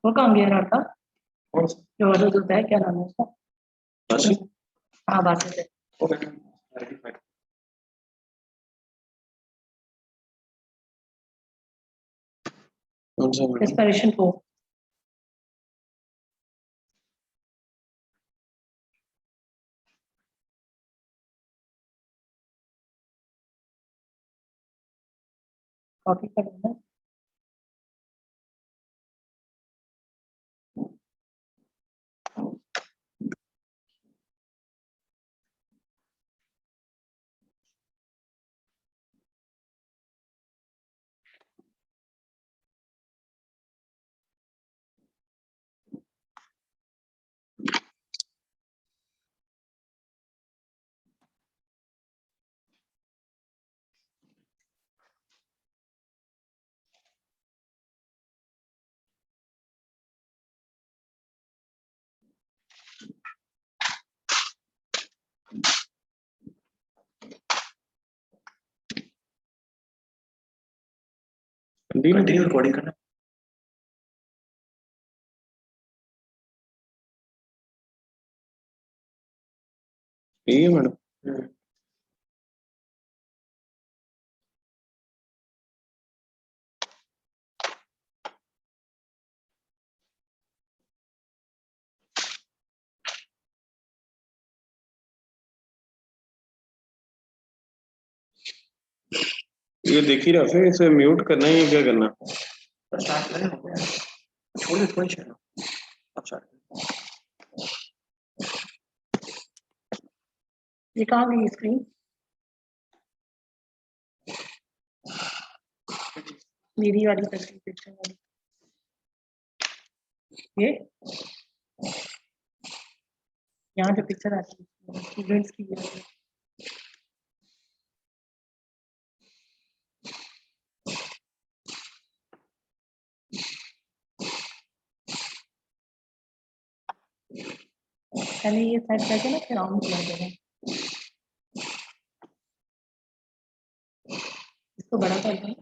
वो कहाँ गया लड़का? कौन सा? जो वरुण होता है, क्या नाम है उसका? बासी? हाँ बासी से। वो बैठा है। कौन सा मैडम? रेस्पिरेशन 4। कॉपी कर लेना। कंटिन्यू रिकॉर्डिंग करना। यही है मैडम। ये देख ही रहा, फिर इसे म्यूट करना है या क्या करना? स्टार्ट करें हो गया, छोड़ दे थोड़ी सी। अच्छा ये कहाँ गई स्क्रीन? मेरी वाली तस्वीर पिक्चर वाली ये यहाँ जो पिक्चर आती है स्टूडेंट्स की है। पहले ये सेट करके ना फिर ऑन किया जाएगा। इसको बड़ा कर दें।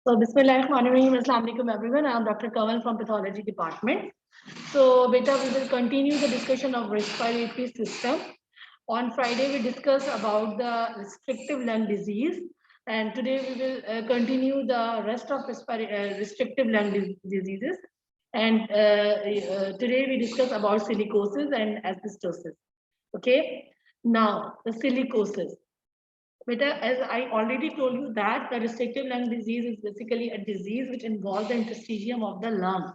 So Bismillahirrahmanirrahim. Assalamu alaikum everyone. I am Dr. Kamal from Pathology Department. So beta, we will continue the discussion of respiratory system. On Friday we discussed about the restrictive lung disease, and today we will continue the rest of restrictive lung diseases. And today we discuss about silicosis and asbestosis. Okay. Now the silicosis. Beta, as I already told you that the restrictive lung disease is basically a disease which involves the interstitium of the lung.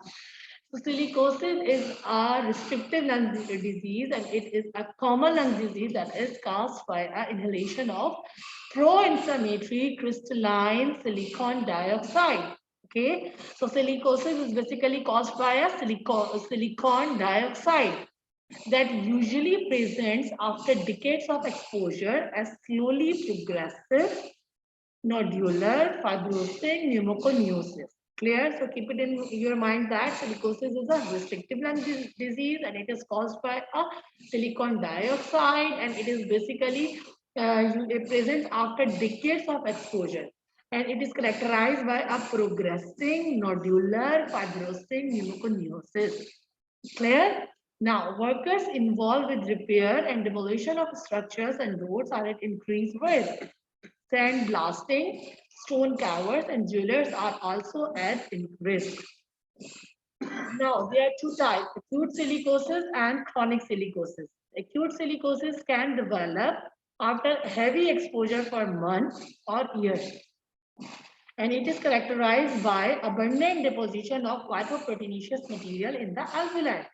So silicosis is a restrictive lung disease, and it is a common lung disease that is caused by an inhalation of pro-inflammatory crystalline silicon dioxide. Okay, so silicosis is basically caused by a silicon dioxide that usually presents after decades of exposure as slowly progressive nodular fibrosing pneumoconiosis. Clear? So keep it in your mind that silicosis is a restrictive lung disease, and it is caused by a silicon dioxide, and it is basically it presents after decades of exposure, and it is characterized by a progressing nodular fibrosing pneumoconiosis. Clear? Now, workers involved with repair and demolition of structures and roads are at increased risk. Sandblasting, stone carvers, and jewelers are also at risk. Now, there are two types, acute silicosis and chronic silicosis. Acute silicosis can develop after heavy exposure for months or years. And it is characterized by abundant deposition of lipoproteinaceous material in the alveoli.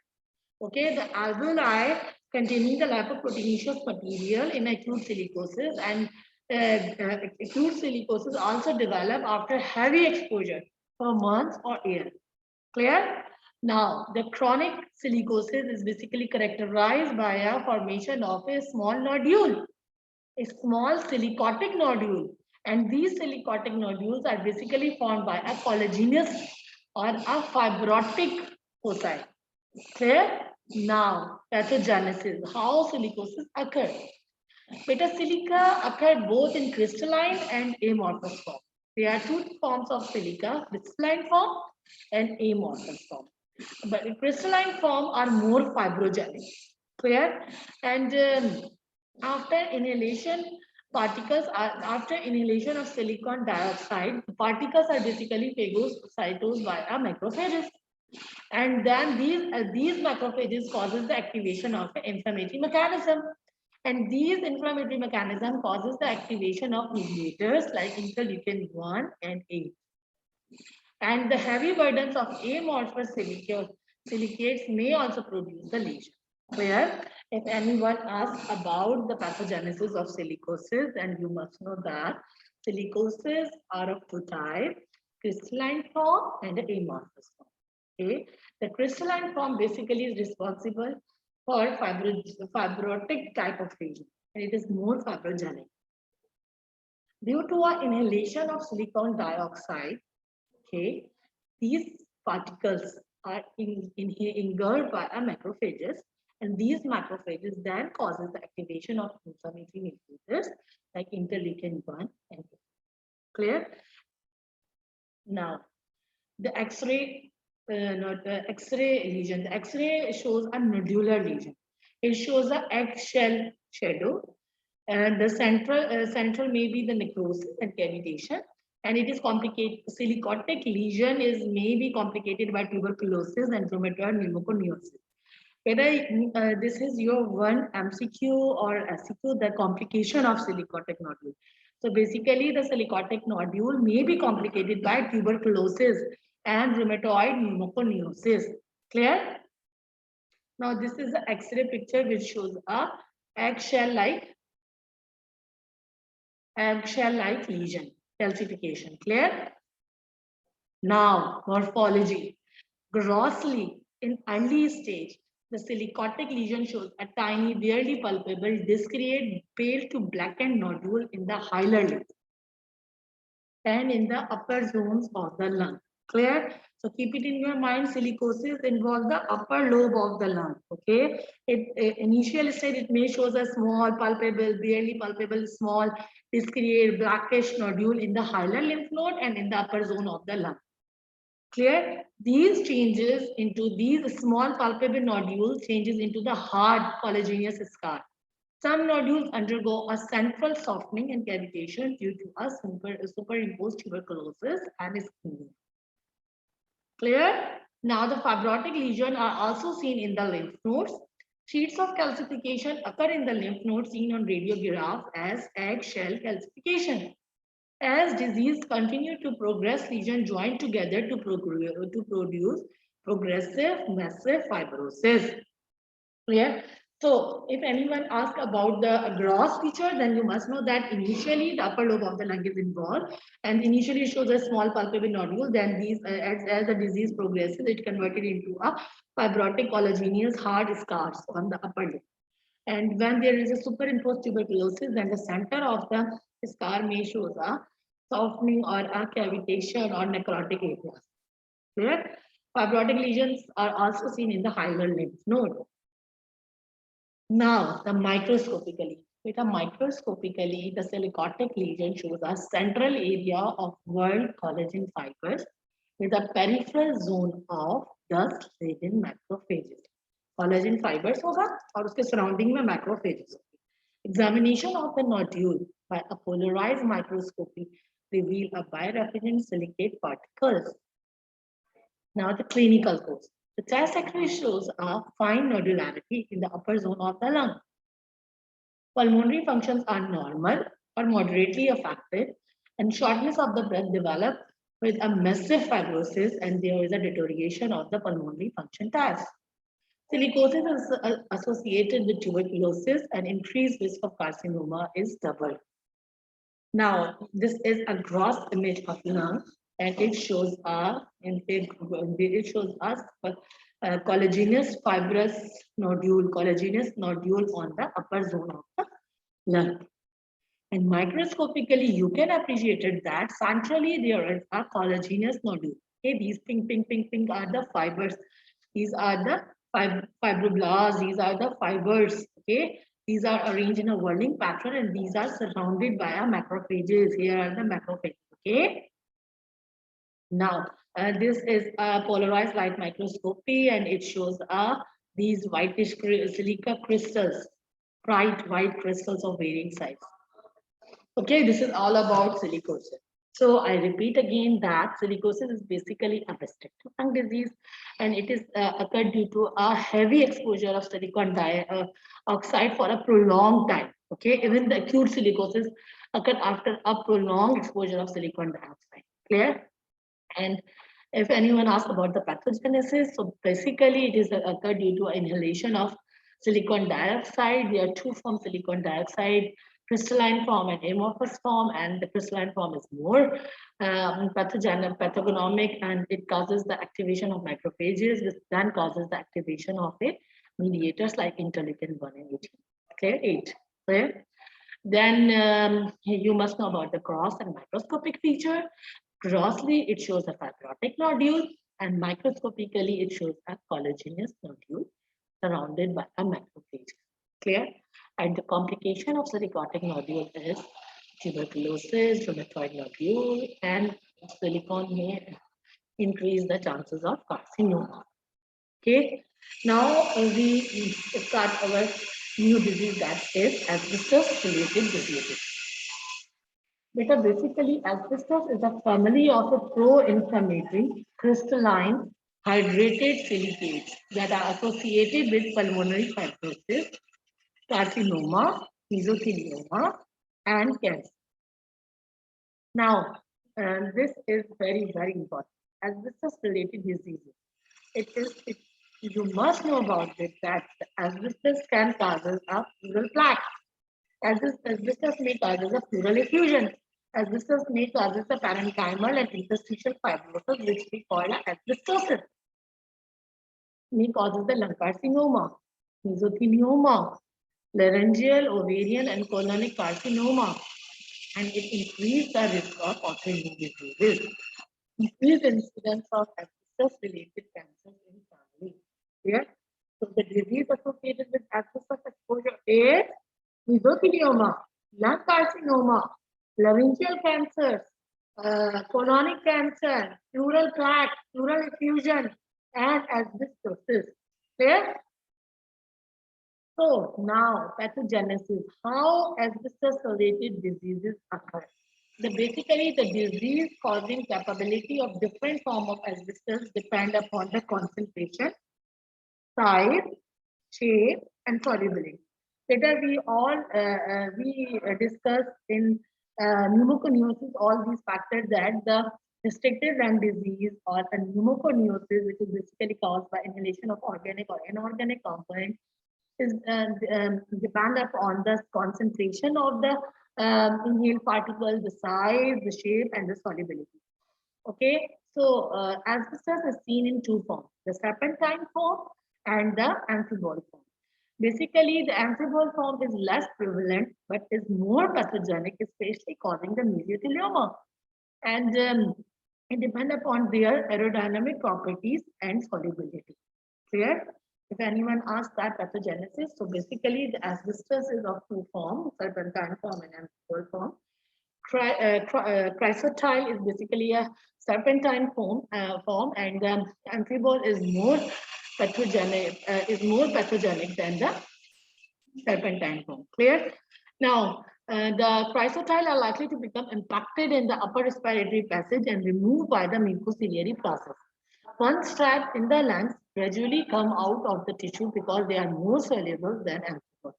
Okay, the alveoli containing the lipoproteinaceous material in acute silicosis, and acute silicosis also develop after heavy exposure for months or years. Clear? Now, the chronic silicosis is basically characterized by a formation of a small nodule, a small silicotic nodule, and these silicotic nodules are basically formed by a collagenous or a fibrotic foci. Clear? Now, pathogenesis, how silicosis occurs. Beta silica occur both in crystalline and amorphous form. There are two forms of silica, crystalline form and amorphous form. But in crystalline form are more fibrogenic, clear? And after inhalation, after inhalation of silicon dioxide, the particles are basically phagocytosed by a macrophages. And then these macrophages causes the activation of the inflammatory mechanism. And these inflammatory mechanism causes the activation of mediators like interleukin 1 and 8. And the heavy burdens of amorphous silicates may also produce the lesion. Clear? If anyone asks about the pathogenesis of silicosis, then you must know that silicosis are of two types, crystalline form and amorphous form. Okay, the crystalline form basically is responsible for fibrotic type of lesion, and it is more fibrogenic. Due to our inhalation of silicon dioxide, okay, these particles are engulfed by a macrophages, and these macrophages then causes the activation of inflammatory mediators like interleukin 1 and 2. Clear? Now, the X-ray, not the X-ray lesion. The X-ray shows a nodular lesion. It shows an eggshell shadow, and the central may be the necrosis and cavitation, and it is complicated. Silicotic lesion is maybe complicated by tuberculosis and rheumatoid pneumoconiosis. Whether this is your one MCQ or SCQ, the complication of silicotic nodule. So basically, the silicotic nodule may be complicated by tuberculosis and rheumatoid pneumoconiosis. Clear? Now, this is the X-ray picture which shows a eggshell-like lesion, calcification. Clear? Now, morphology. Grossly, in early stage, the silicotic lesion shows a tiny, barely palpable, discrete, pale to blackened nodule in the hilar lip and in the upper zones of the lung. Clear? So keep it in your mind, silicosis involves the upper lobe of the lung. Okay. Initial stage, it may show a small, palpable, barely palpable, small, discrete, blackish nodule in the hilar lymph node and in the upper zone of the lung. Clear? These changes into these small palpable nodules changes into the hard collagenous scar. Some nodules undergo a central softening and cavitation due to a superimposed tuberculosis and ischemia. Clear? Now the fibrotic lesions are also seen in the lymph nodes. Sheets of calcification occur in the lymph nodes seen on radiograph as eggshell calcification. As disease continue to progress, lesions join together to produce progressive massive fibrosis. Clear? So, if anyone asks about the gross feature, then you must know that initially the upper lobe of the lung is involved, and initially it shows a small palpable nodule. Then these, as the disease progresses, it converted into a fibrotic collagenous hard scars on the upper lip. And when there is a superimposed tuberculosis, then the center of the scar may show a softening or a cavitation or necrotic areas. Clear? Fibrotic lesions are also seen in the hilar lymph node. Now, the microscopically. With a microscopically, the silicotic lesion shows a central area of whorled collagen fibers with a peripheral zone of dust-laden macrophages. Collagen fibers होगा और उसके surrounding में macrophages. Examination of the nodule by a polarized microscopy reveal a birefringent silicate particles. Now the clinical course. The chest X-ray shows a fine nodularity in the upper zone of the lung. Pulmonary functions are normal or moderately affected, and shortness of the breath develops with a massive fibrosis, and there is a deterioration of the pulmonary function test. Silicosis is associated with tuberculosis, and increased risk of carcinoma is doubled. Now, this is a gross image of lung, and it shows us collagenous fibrous nodule, on the upper zone of the lung. And microscopically, you can appreciate it that centrally there is a collagenous nodule. Okay, these pink are the fibers. These are the fibroblasts. These are the fibers. Okay, These are arranged in a whirling pattern and these are surrounded by a macrophages. Here are the macrophages. Okay. Now, this is a polarized light microscopy and it shows these whitish silica crystals, bright white crystals of varying size. Okay, this is all about silicosis. So I repeat again that silicosis is basically a restrictive lung disease and it is occurred due to a heavy exposure of silicon dioxide for a prolonged time. Okay, even the acute silicosis occurred after a prolonged exposure of silicon dioxide. Clear? And if anyone asks about the pathogenesis, so basically it is occurred due to inhalation of silicon dioxide. There are two forms silicon dioxide, crystalline form and amorphous form, and the crystalline form is more pathognomonic and it causes the activation of macrophages, which then causes the activation of the mediators like interleukin 1 and 18. Okay, 8. Clear? Then you must know about the cross and microscopic feature. Grossly, it shows a fibrotic nodule, and microscopically, it shows a collagenous nodule surrounded by a macrophage. Clear? And the complication of silicotic nodule is tuberculosis, rheumatoid nodule, and silicon may increase the chances of carcinoma. Okay. Now we start our new disease, that is asbestos-related diseases. Because basically asbestos is a family of a pro-inflammatory crystalline hydrated silicates that are associated with pulmonary fibrosis, carcinoma, mesothelioma, and cancer. Now, this is very, very important. Asbestos-related diseases. You must know about this, that asbestos can cause a pleural plaque. Asbestos may cause a pleural effusion. Asbestos may cause a parenchymal and interstitial fibrosis, which we call asbestosis. May causes the lung carcinoma, mesothelioma, laryngeal, ovarian, and colonic carcinoma, and it increases the risk of autoimmune diseases. Increased incidence of asbestos-related cancers in family. Here, so the disease associated with asbestos exposure is mesothelioma, lung carcinoma, laryngeal cancers, colonic cancer, pleural plaque, pleural effusion, and asbestosis. Clear? So now pathogenesis, how asbestos-related diseases occur. Basically, the disease-causing capability of different form of asbestos depend upon the concentration, size, shape, and solubility. Later, we discussed in pneumoconiosis all these factors that the restricted lung disease or a pneumoconiosis, which is basically caused by inhalation of organic or inorganic component, is depend upon the concentration of the inhaled particle, the size, the shape, and the solubility. Okay, so asbestos is seen in two forms: the serpentine form and the amphibole form. Basically, the amphibole form is less prevalent but is more pathogenic, especially causing the mesothelioma. And it depends upon their aerodynamic properties and solubility. Clear? If anyone asks that pathogenesis, so basically the asbestos is of two forms, serpentine form and amphibole form. Chrysotile is basically a serpentine form, and amphibole is more pathogenic than the serpentine form. Clear? Now, the chrysotile are likely to become impacted in the upper respiratory passage and removed by the mucociliary process. Once trapped in the lungs, gradually come out of the tissue because they are more soluble than amphibole.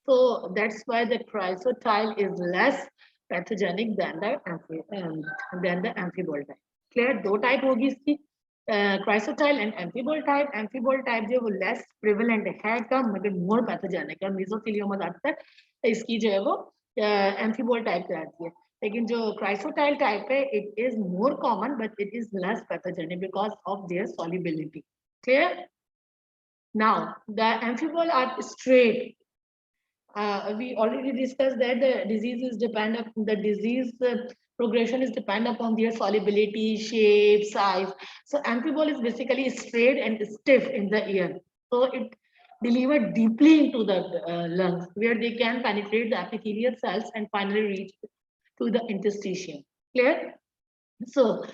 So that's why the chrysotile is less pathogenic than the amphibole type. Clear? दो type होगी इसकी, chrysotile and amphibole type. Amphibole type जो वो less prevalent है कम मगर more pathogenic है. Mesothelioma ज़्यादातर इसकी जो है वो amphibole type कहलाती है. लेकिन जो chrysotile type है, it is more common but it is less pathogenic because of their solubility. Clear? Now the amphibole are straight. We already discussed that the disease progression is dependent upon their solubility, shape, size. So amphibole is basically straight and stiff in the ear. So deliver deeply into the lungs, where they can penetrate the epithelial cells and finally reach to the interstitium. Clear? So,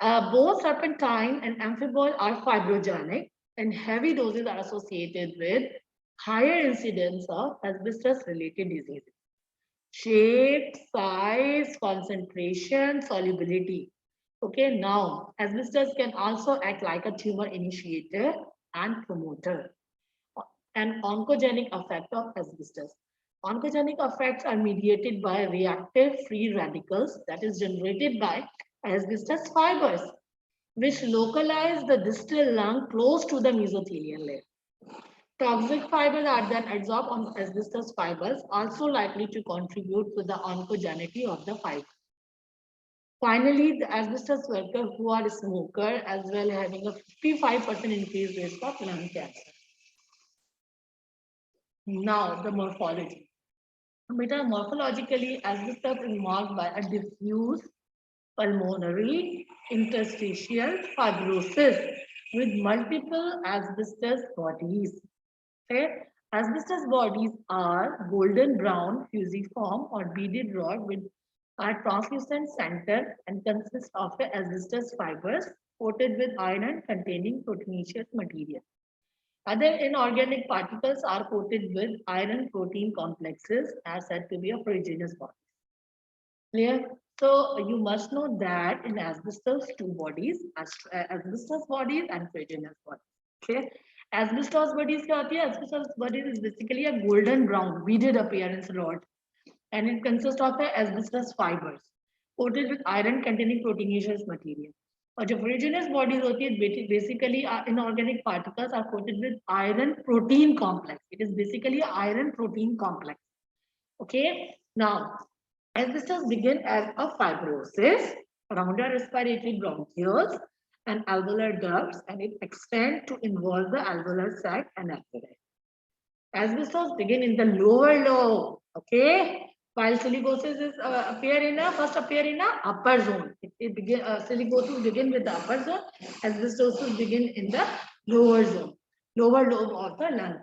both serpentine and amphibole are fibrogenic, and heavy doses are associated with higher incidence of asbestos-related diseases. Shape, size, concentration, solubility. Okay, now asbestos can also act like a tumor initiator and promoter. An oncogenic effect of asbestos. Oncogenic effects are mediated by reactive free radicals that is generated by asbestos fibers, which localize the distal lung close to the mesothelial layer. Toxic fibers are then adsorbed on asbestos fibers, also likely to contribute to the oncogenicity of the fiber. Finally, the asbestos workers who are smokers as well having a 55% increased risk of lung cancer. Now, the morphology. Metamorphologically, asbestos is marked by a diffuse pulmonary interstitial fibrosis with multiple asbestos bodies. Okay? Asbestos bodies are golden brown, fusiform or beaded rod with a translucent center and consist of the asbestos fibers coated with iron containing proteinaceous material. Other inorganic particles are coated with iron protein complexes are said to be a ferruginous body. Clear? So you must know that in asbestos, two bodies, asbestos bodies and ferruginous bodies. Okay. Asbestos bodies क्या होती है? Asbestos bodies is basically a golden brown beaded appearance rod, and it consists of the asbestos fibers coated with iron containing proteinaceous material. और जो ferruginous bodies होती है basically inorganic particles are coated with iron protein complex. It is basically iron protein complex. Okay. Now, asbestos begin as a fibrosis around the respiratory bronchioles and alveolar ducts, and it extends to involve the alveolar sac and alveoli. Asbestos begin in the lower lobe, okay, while silicosis is first appear in a upper zone. Silicosis begin with the upper zone, asbestosis begin in the lower zone, lower lobe of the lung,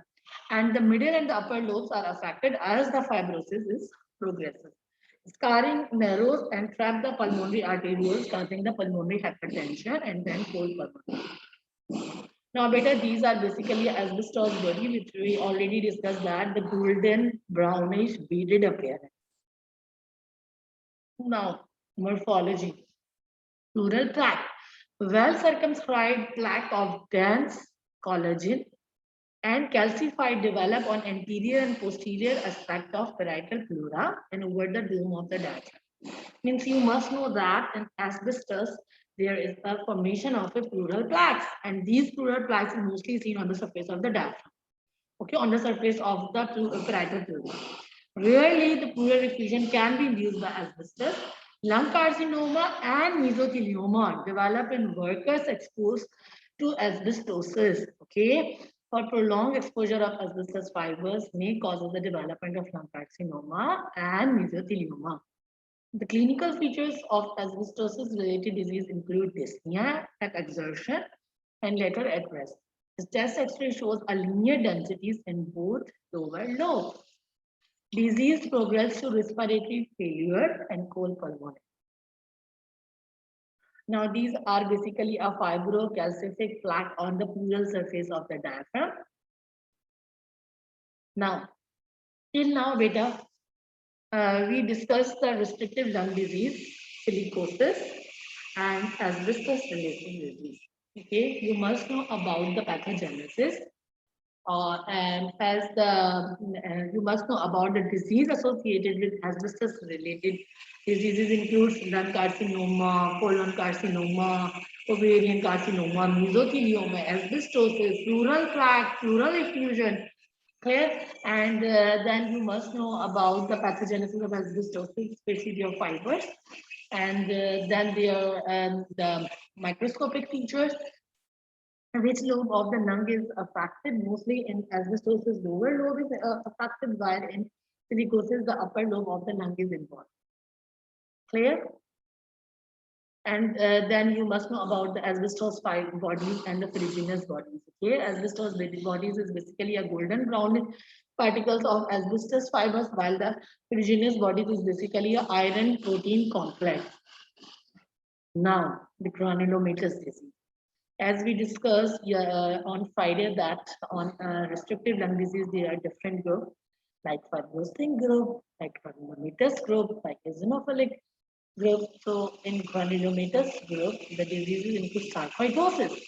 and the middle and the upper lobes are affected as the fibrosis is progressive. Scarring narrows and trap the pulmonary arterioles, causing the pulmonary hypertension and then cold pulmonary. Now, beta, these are basically asbestos body, which we already discussed that the golden brownish beaded appearance. Now, morphology. Pleural plaque, well circumscribed plaque of dense collagen and calcified develop on anterior and posterior aspect of parietal pleura and over the dome of the diaphragm. Means you must know that in asbestos there is a formation of a pleural plaques, and these pleural plaques are mostly seen on the surface of the diaphragm. Okay, on the surface of the parietal pleura. Rarely the pleural effusion can be induced by asbestos. Lung carcinoma and mesothelioma develop in workers exposed to asbestosis. Okay, for prolonged exposure of asbestos fibers may cause the development of lung carcinoma and mesothelioma. The clinical features of asbestosis-related disease include dyspnea at exertion and later at rest. The chest X-ray shows a linear densities in both lower lobes. Disease progress to respiratory failure and cold pulmonary. Now, these are basically a fibrocalcific plaque on the pleural surface of the diaphragm. Now, till now, beta, we discussed the restrictive lung disease, silicosis, and asbestos-related disease. Okay, you must know about the pathogenesis, and as you must know about the disease associated with asbestos-related diseases includes lung carcinoma, colon carcinoma, ovarian carcinoma, mesothelioma, asbestosis, pleural plaque, pleural effusion. Clear? And then you must know about the pathogenesis of asbestosis, especially of fibers, and then there the microscopic features. Which lobe of the lung is affected? Mostly in asbestosis, lower lobe is affected, while in silicosis, the upper lobe of the lung is involved. Clear? And then you must know about the asbestos bodies and the ferruginous bodies. Okay, asbestos bodies is basically a golden brown particles of asbestos fibers, while the ferruginous bodies is basically a iron protein complex. Now, the granulomatous disease. As we discussed on Friday, that on restrictive lung disease, there are different groups, like fibrosing group, like granulomatous group, like eosinophilic group. So in granulomatous group, the diseases include sarcoidosis.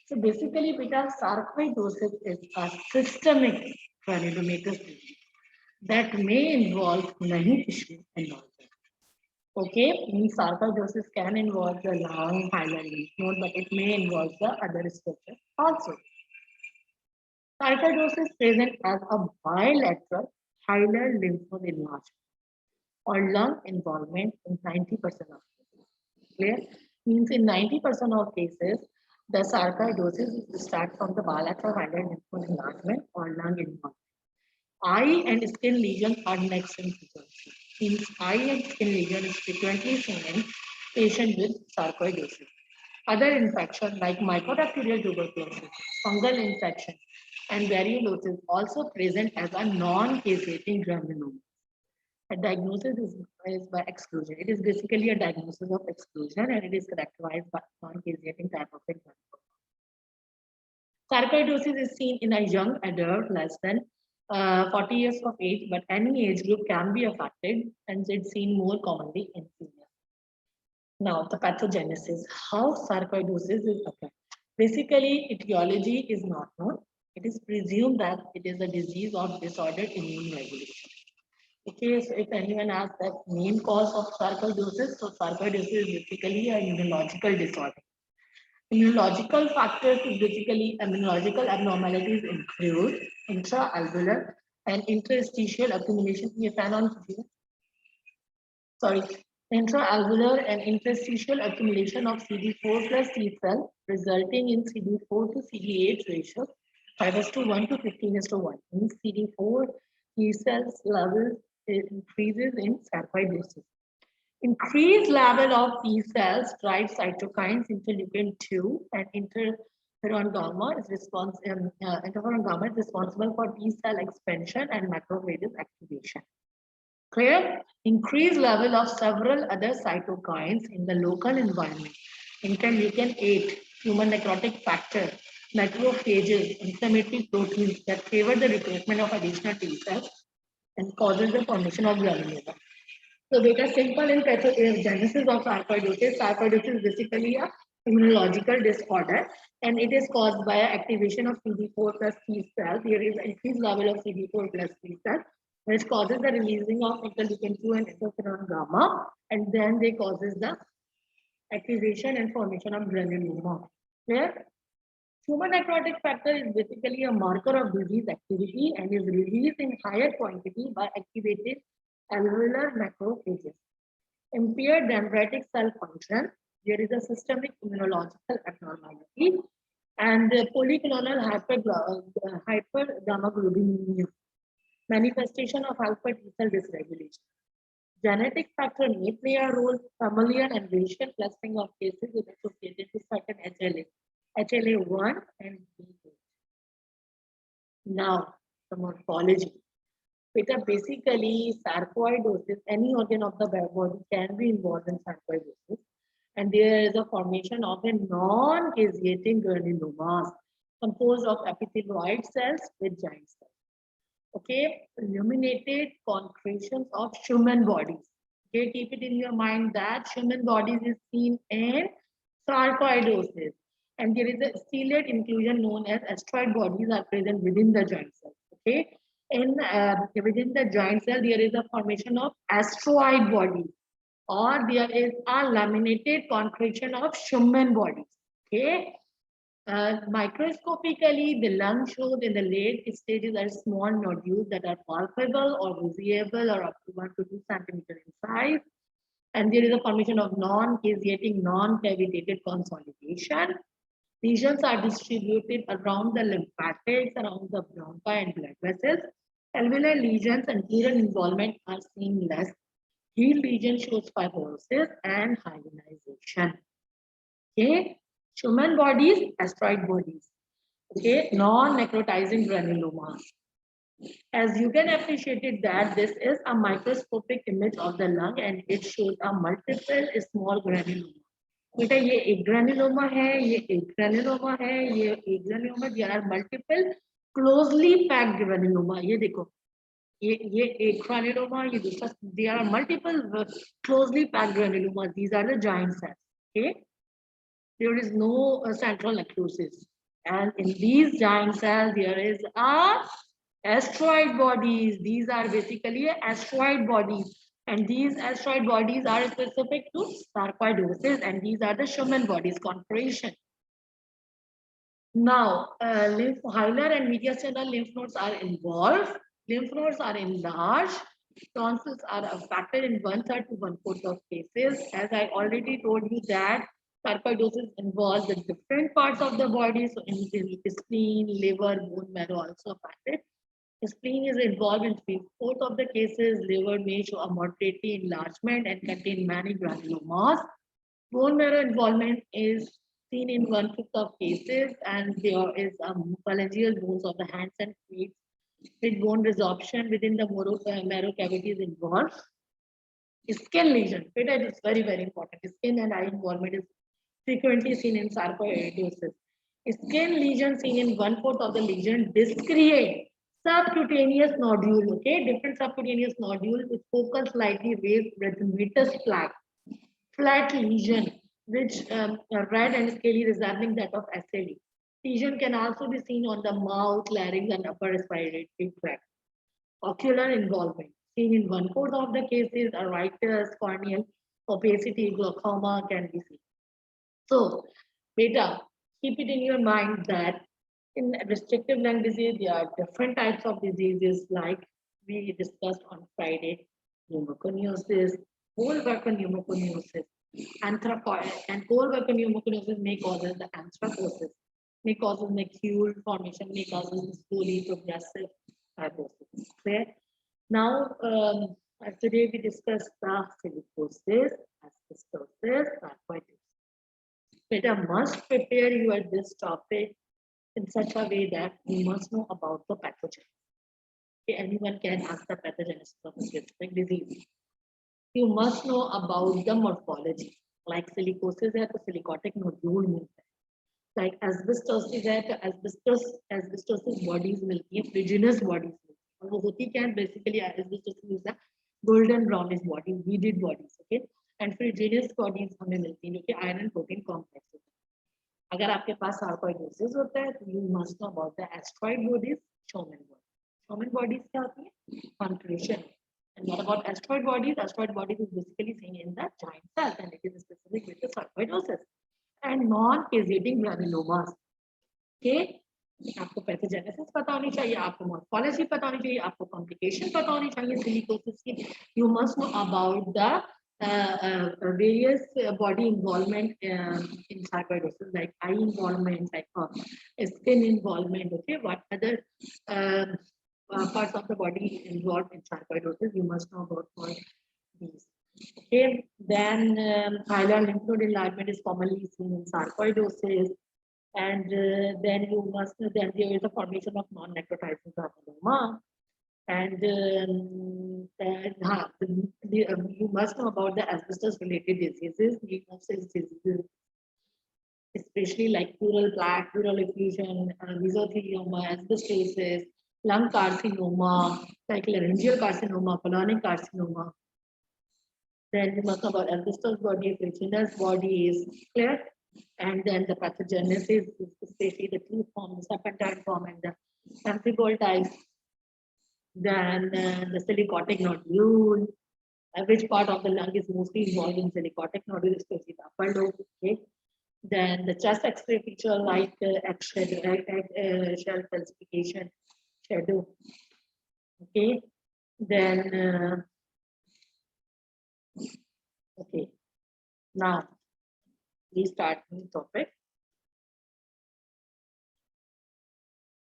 So basically, beta sarcoidosis is a systemic granulomatous disease that may involve many tissues and organs. Okay, sarcoidosis can involve the lung, hilar lymph node, but it may involve the other structures also. Sarcoidosis present as a bilateral hilar lymph node enlargement or lung involvement in 90% of cases. Clear? Means in 90% of cases, the sarcoidosis starts from the bilateral hilar lymph node enlargement or lung involvement. Eye and skin lesions are next in frequency. Means eye and skin lesion is frequently seen in patients with sarcoidosis. Other infections like mycobacterial tuberculosis, fungal infection, and variolosis also present as a non-caseating granuloma. A diagnosis is by exclusion. It is basically a diagnosis of exclusion, and it is characterized by non-caseating type of granuloma. Sarcoidosis is seen in a young adult less than 40 years of age, but any age group can be affected, and it's seen more commonly in females. Now, the pathogenesis, how sarcoidosis is occurred. Basically, etiology is not known. It is presumed that it is a disease of disordered immune regulation. Okay, so if anyone asks that main cause of sarcoidosis, so sarcoidosis is basically an immunological disorder. Immunological factors is basically immunological abnormalities include intraalveolar and interstitial accumulation. Sorry, intraalveolar and interstitial accumulation of CD4 plus T cell, resulting in CD4 to CD8 ratio 5:1 to 15:1. Means CD4 T cells level increases in sarcoidosis. Increased level of T cells drive cytokines interleukin 2 and interferon gamma is responsible for T cell expansion and macrophages activation. Clear? Increased level of several other cytokines in the local environment. Interleukin 8, human necrotic factor, macrophages, inflammatory proteins that favor the recruitment of additional T cells and causes the formation of granuloma. So beta simple in pathogenesis of sarcoidosis. Sarcoidosis is basically a immunological disorder, and it is caused by activation of CD4 plus T cells. There is increased level of CD4 plus T cells, which causes the releasing of interleukin 2 and interferon gamma, and then they causes the activation and formation of granuloma. Clear? Human necrotic factor is basically a marker of disease activity and is released in higher quantity by activated alveolar macrophages. Impaired dendritic cell function, there is a systemic immunological abnormality, and polyclonal hypergammaglobulinemia, manifestation of alpha T cell dysregulation. Genetic factor may play a role. Familial and racial clustering of cases is associated with certain HLA1 and B8. Now, the morphology. Basically, sarcoidosis, any organ of the body can be involved in sarcoidosis. And there is a formation of a non-caseating granulomas composed of epithelioid cells with giant cells. Okay, illuminated concretions of Schumann bodies. Okay, keep it in your mind that Schumann bodies is seen in sarcoidosis. And there is a ciliate inclusion known as astroid bodies are present within the joint cells. Okay, within the joint cell, there is a formation of astroid bodies, or there is a laminated concretion of Schumann bodies. Okay. Microscopically, the lung shows in the late stages are small nodules that are palpable or visible or up to 1 to 2 centimeters in size. And there is a formation of non-caseating, non-cavitated consolidation. Lesions are distributed around the lymphatics, around the bronchi and blood vessels. Alveolar lesions and pleural involvement are seen less. Healed region shows fibrosis and hyalinization. Okay, Schumann bodies, asteroid bodies. Okay, non-necrotizing granulomas. As you can appreciate it that this is a microscopic image of the lung and it shows a multiple small granuloma. बेटा ये एक granuloma है, ये एक granuloma है, ये एक granuloma. There are multiple closely packed granuloma. ये देखो, ये एक granuloma, ये दूसरा. There are multiple closely packed granulomas. These are the giant cells. Okay, there is no central necrosis, and in these giant cells there is a asteroid bodies. These are basically asteroid bodies, and these asteroid bodies are specific to sarcoidosis, and these are the Schumann bodies configuration. Now, hilar and mediastinal lymph nodes are involved. Lymph nodes are enlarged. Tonsils are affected in 1/3 to 1/4 of cases. As I already told you that sarcoidosis involves the different parts of the body. So, in the spleen, liver, bone marrow also affected. The spleen is involved in 3/4 of the cases. Liver may show a moderate enlargement and contain many granulomas. Bone marrow involvement is seen in 1/5 of cases, and there is phalangeal bones of the hands and feet with bone resorption within the marrow cavity is involved. Skin lesion, it is very, very important. Skin and eye involvement is frequently seen in sarcoidosis. Skin lesion seen in 1/4 of the lesion. Discrete subcutaneous nodule, okay, different subcutaneous nodule with focal slightly raised erythematous flat lesion, which red and scaly resembling that of SLE. Lesion can also be seen on the mouth, larynx, and upper respiratory tract. Ocular involvement seen in 1/4 of the cases. Iritis, corneal opacity, glaucoma can be seen. So, beta, keep it in your mind that in restrictive lung disease, there are different types of diseases like we discussed on Friday: pneumoconiosis, whole worker pneumoconiosis, anthracoid, and whole worker pneumoconiosis may cause the anthracosis, may cause macule formation, may cause slowly progressive fibrosis. Clear? Now, today we discussed the silicosis, asbestosis, sarcoidosis. Beta must prepare you at this topic in such a way that you must know about the pathogen. Okay, anyone can ask the pathogenesis of a specific disease. You must know about the morphology. Like silicosis है तो silicotic nodule मिलता है. Like asbestosis है तो asbestosis bodies मिलती हैं, ferruginous bodies मिलती हैं. और वो होती क्या है? Basically asbestosis is a golden brownish body, beaded bodies, okay? And ferruginous bodies हमें मिलती हैं जो कि iron protein complex होता है. अगर आपके पास sarcoidosis होता है तो you must know about the asteroid bodies, Schumann bodies. Schumann bodies क्या होती है? Concretion. And what about asteroid bodies? Asteroid bodies is basically seen in the giant cells, and it is specific with the sarcoidosis and non-caseating granulomas. Okay, आपको pathogenesis पता होनी चाहिए, आपको morphology पता होनी चाहिए, आपको कॉम्प्लिकेशन पता होनी चाहिए सिलिकोसिस की. You must know about the various body involvement in sarcoidosis, like eye involvement, like skin involvement. Okay, what other parts of the body involved in sarcoidosis? You must know about all these. Okay, then hilar lymph node enlargement is commonly seen in sarcoidosis. And then you must know that there is a formation of non-necrotizing granuloma. And you must know about the asbestos-related diseases, diseases, especially like pleural plaque, pleural effusion, mesothelioma, asbestosis, lung carcinoma, like laryngeal carcinoma, colonic carcinoma. Then you must know about asbestos bodies, ferruginous bodies, clear? And then the pathogenesis, especially the two forms, the serpentine form and the amphibold type. Then the silicotic nodule, which part of the lung is mostly involved in silicotic nodule, especially the upper lobe. Okay. Then the chest X-ray feature like shell calcification, shadow. Okay. Then okay. Now we start new topic.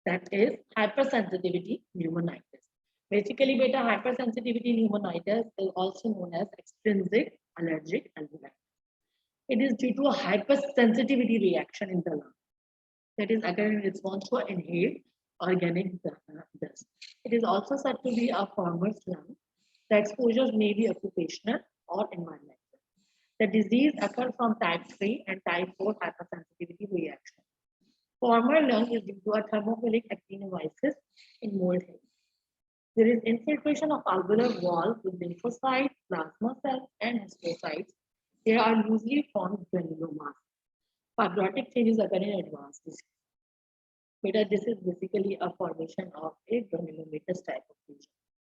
That is hypersensitivity pneumonitis. Basically, beta hypersensitivity pneumonitis is also known as extrinsic allergic alveolitis. It is due to a hypersensitivity reaction in the lung that is occurring in response to inhaled organic dust. It is also said to be a farmer's lung. The exposures may be occupational or environmental. The disease occurs from type 3 and type 4 hypersensitivity reaction. Former lung is due to a thermophilic actinolysis in mold head. There is infiltration of alveolar wall with lymphocytes, plasma cells, and histiocytes. They are usually formed granulomas. Fibrotic changes occur in advanced disease. Beta, this is basically a formation of a granulomatous type of lesion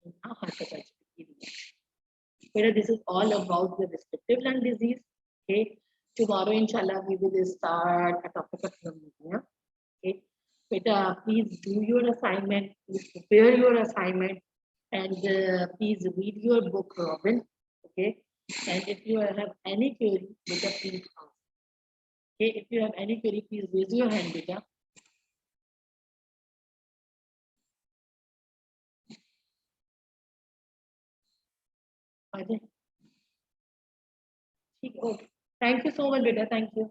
in a hypersensitivity reaction. Beta, this is all about the restrictive lung disease. Okay, tomorrow, inshallah, we will start a topic of pneumonia. Okay, beta, please do your assignment, please prepare your assignment, and please read your book, Robin. Okay, and if you have any query, beta, please ask. Okay, if you have any query, please raise your hand, beta. Okay. Okay. Thank you so much, beta. Thank you.